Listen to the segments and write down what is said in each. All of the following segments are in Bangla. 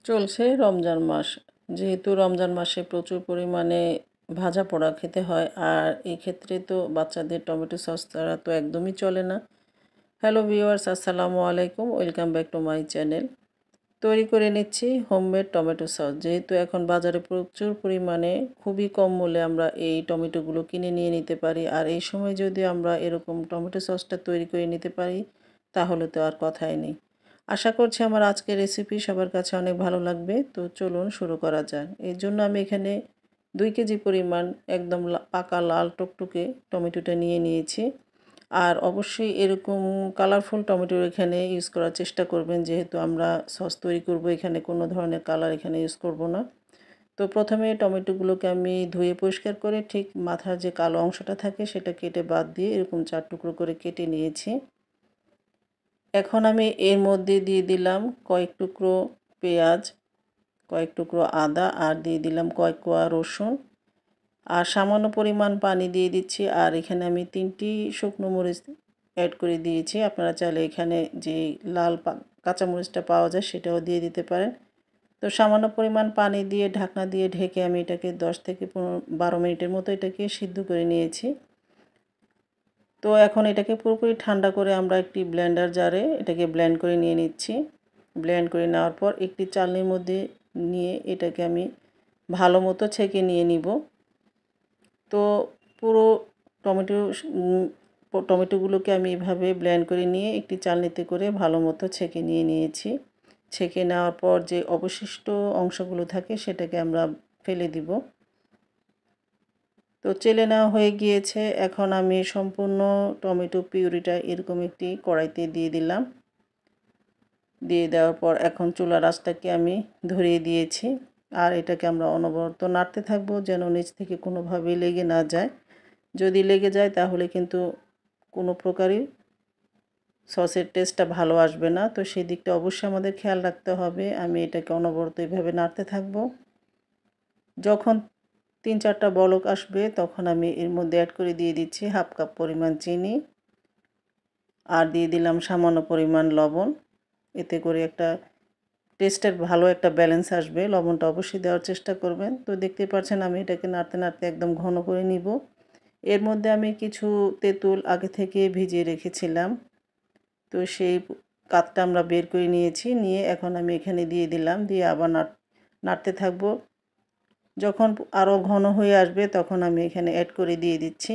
চলছে রমজান মাস। যেহেতু রমজান মাসে প্রচুর পরিমাণে ভাজা পোড়া খেতে হয়, আর এই ক্ষেত্রে তো বাচ্চাদের টমেটো সস ছাড়া তো একদমই চলে না। হ্যালো ভিউয়ার্স, আসসালামু আলাইকুম, welcome back to my channel. তৈরি করে নিচ্ছি হোমমেড টমেটো সস। যেহেতু এখন বাজারে প্রচুর পরিমাণে খুবই কম মূল্যে আমরা এই টমেটোগুলো কিনে নিয়ে নিতে পারি, আর এই সময় যদি আমরা এরকম টমেটো সসটা তৈরি করে নিতে পারি তাহলে তো আর কথাই নেই। আশা করছি আমার আজকের রেসিপি সবার কাছে অনেক ভালো লাগবে। তো চলুন শুরু করা যাক। এর জন্য আমি এখানে 2 কেজি পরিমাণ একদম পাকা লাল টকটকে টমেটোটা নিয়ে নিয়েছি। আর অবশ্যই এরকম কালারফুল টমেটো এখানে ইউজ করার চেষ্টা করবেন, যেহেতু আমরা সস তৈরি করব, এখানে কোনো ধরনের কালার এখানে ইউজ করব না। তো প্রথমে টমেটোগুলোকে আমি ধুয়ে পরিষ্কার করে ঠিক মাথার যে কালো অংশটা থাকে সেটা কেটে বাদ দিয়ে এরকম 4 টুকরো করে কেটে নিয়েছি। এখন আমি এর মধ্যে দিয়ে দিলাম কয়েক টুকরো পেঁয়াজ, কয়েক টুকরো আদা, আর দিয়ে দিলাম কয়েক কোয়া রসুন, আর সামান্য পরিমাণ পানি দিয়ে দিচ্ছি। আর এখানে আমি 3টি শুকনো মরিচ অ্যাড করে দিয়েছি। আপনারা চাইলে এখানে যে লাল কাঁচামরিচটা পাওয়া যায় সেটাও দিয়ে দিতে পারেন। তো সামান্য পরিমাণ পানি দিয়ে ঢাকনা দিয়ে ঢেকে আমি এটাকে 10 থেকে 12 মিনিটের মতো এটাকে সিদ্ধ করে নিয়েছি। তো এখন এটাকে পুরোপুরি ঠান্ডা করে আমরা একটি ব্লেন্ডার জারে এটাকে ব্লেন্ড করে নিয়ে নিচ্ছি। ব্লেন্ড করে নেওয়ার পর একটি চালনির মধ্যে নিয়ে এটাকে আমি ভালো মতো ছেঁকে নিয়ে নিব। তো পুরো টমেটোগুলোকে আমি এভাবে ব্লেন্ড করে নিয়ে একটি চালনিতে করে ভালো মতো ছেঁকে নিয়ে নিয়েছি। ছেঁকে নেওয়ার পর যে অবশিষ্ট অংশগুলো থাকে সেটাকে আমরা ফেলে দিব। তো চেলে নেওয়া হয়ে গিয়েছে। এখন আমি সম্পূর্ণ টমেটো পিউরিটা এরকম একটি কড়াইতে দিয়ে দিলাম। দিয়ে দেওয়ার পর এখন চুলার আঁচটাকে আমি ধরিয়ে দিয়েছি, আর এটাকে আমরা অনবরত নাড়তে থাকবো যেন নিচ থেকে কোনোভাবেই লেগে না যায়। যদি লেগে যায় তাহলে কিন্তু কোনো প্রকারই সসের টেস্টটা ভালো আসবে না। তো সেই দিকটা অবশ্যই আমাদের খেয়াল রাখতে হবে। আমি এটাকে অনবরত এইভাবে নাড়তে থাকবো। যখন 3-4টা বলক আসবে তখন আমি এর মধ্যে অ্যাড করে দিয়ে দিচ্ছি হাফ কাপ পরিমাণ চিনি, আর দিয়ে দিলাম সামান্য পরিমাণ লবণ। এতে করে একটা টেস্টের ভালো একটা ব্যালেন্স আসবে। লবণটা অবশ্যই দেওয়ার চেষ্টা করবেন। তো দেখতে পাচ্ছেন আমি এটাকে নাড়তে নাড়তে একদম ঘন করে নিব। এর মধ্যে আমি কিছু তেঁতুল আগে থেকে ভিজিয়ে রেখেছিলাম। তো সেই কাতটা আমরা বের করে নিয়েছি, নিয়ে এখন আমি এখানে দিয়ে দিলাম, দিয়ে আবার নাড়তে থাকবো। যখন আরও ঘন হয়ে আসবে তখন আমি এখানে অ্যাড করে দিয়ে দিচ্ছি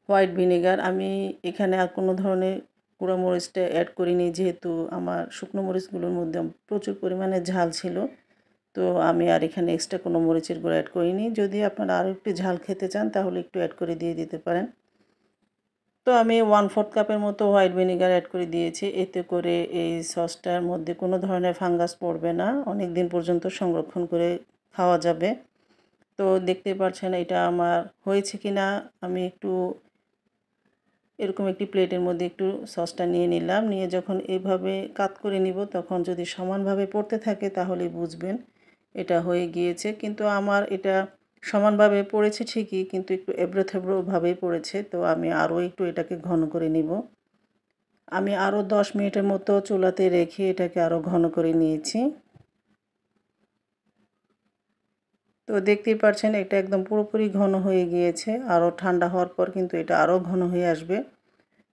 হোয়াইট ভিনেগার। আমি এখানে আর কোনো ধরনের গুঁড়ো মরিচটা অ্যাড করিনি, যেহেতু আমার শুকনো মরিচগুলোর মধ্যে প্রচুর পরিমাণে ঝাল ছিল। তো আমি আর এখানে এক্সট্রা কোনো মরিচের গুঁড়ো অ্যাড করিনি। যদি আপনারা আরও একটু ঝাল খেতে চান তাহলে একটু অ্যাড করে দিয়ে দিতে পারেন। তো আমি 1/4 কাপের মতো হোয়াইট ভিনেগার অ্যাড করে দিয়েছি। এতে করে এই সসটার মধ্যে কোনো ধরনের ফাঙ্গাস পড়বে না, অনেক দিন পর্যন্ত সংরক্ষণ করে খাওয়া যাবে। তো দেখতে পাচ্ছেন এটা আমার হয়েছে কি না। আমি একটু এরকম একটি প্লেটের মধ্যে একটু সসটা নিয়ে নিলাম, নিয়ে যখন এইভাবে কাত করে নিব তখন যদি সমানভাবে পড়তে থাকে তাহলেই বুঝবেন এটা হয়ে গিয়েছে। কিন্তু আমার এটা সমানভাবে পড়েছে ঠিকই, কিন্তু একটু এবড়ো থেবড়োভাবেই পড়েছে। তো আমি আরও একটু এটাকে ঘন করে নিব। আমি আরও 10 মিনিটের মতো চুলাতে রেখে এটাকে আরও ঘন করে নিয়েছি। তো দেখতেই পাচ্ছেন এটা একদম পুরোপুরি ঘন হয়ে গিয়েছে। আরও ঠান্ডা হওয়ার পর কিন্তু এটা আরও ঘন হয়ে আসবে।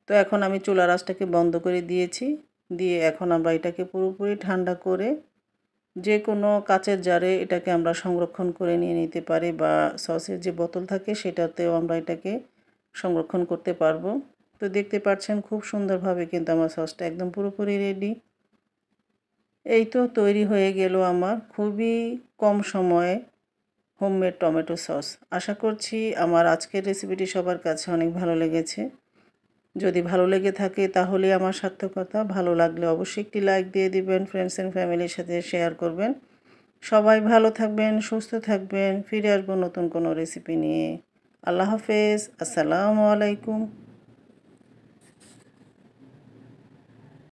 তো এখন আমি চুলার আঁচটাকে বন্ধ করে দিয়েছি। দিয়ে এখন আমরা এটাকে পুরোপুরি ঠান্ডা করে যে কোনো কাচের জারে এটাকে আমরা সংরক্ষণ করে নিয়ে নিতে পারি, বা সসের যে বোতল থাকে সেটাতেও আমরা এটাকে সংরক্ষণ করতে পারবো। তো দেখতে পাচ্ছেন খুব সুন্দরভাবে কিন্তু আমার সসটা একদম পুরোপুরি রেডি। এই তো তৈরি হয়ে গেল আমার খুবই কম সময়ে হোমমেড টমেটো সস। আশা করছি আমার আজকের রেসিপিটি সবার কাছে অনেক ভালো লেগেছে। যদি ভালো লেগে থাকে তাহলে আমার সার্থকতা। ভালো লাগলে অবশ্যই একটি লাইক দিয়ে দিবেন, ফ্রেন্ডস অ্যান্ড ফ্যামিলির সাথে শেয়ার করবেন। সবাই ভালো থাকবেন, সুস্থ থাকবেন। ফিরে আসবো নতুন কোনো রেসিপি নিয়ে। আল্লাহ হাফেজ, আসসালামু আলাইকুম।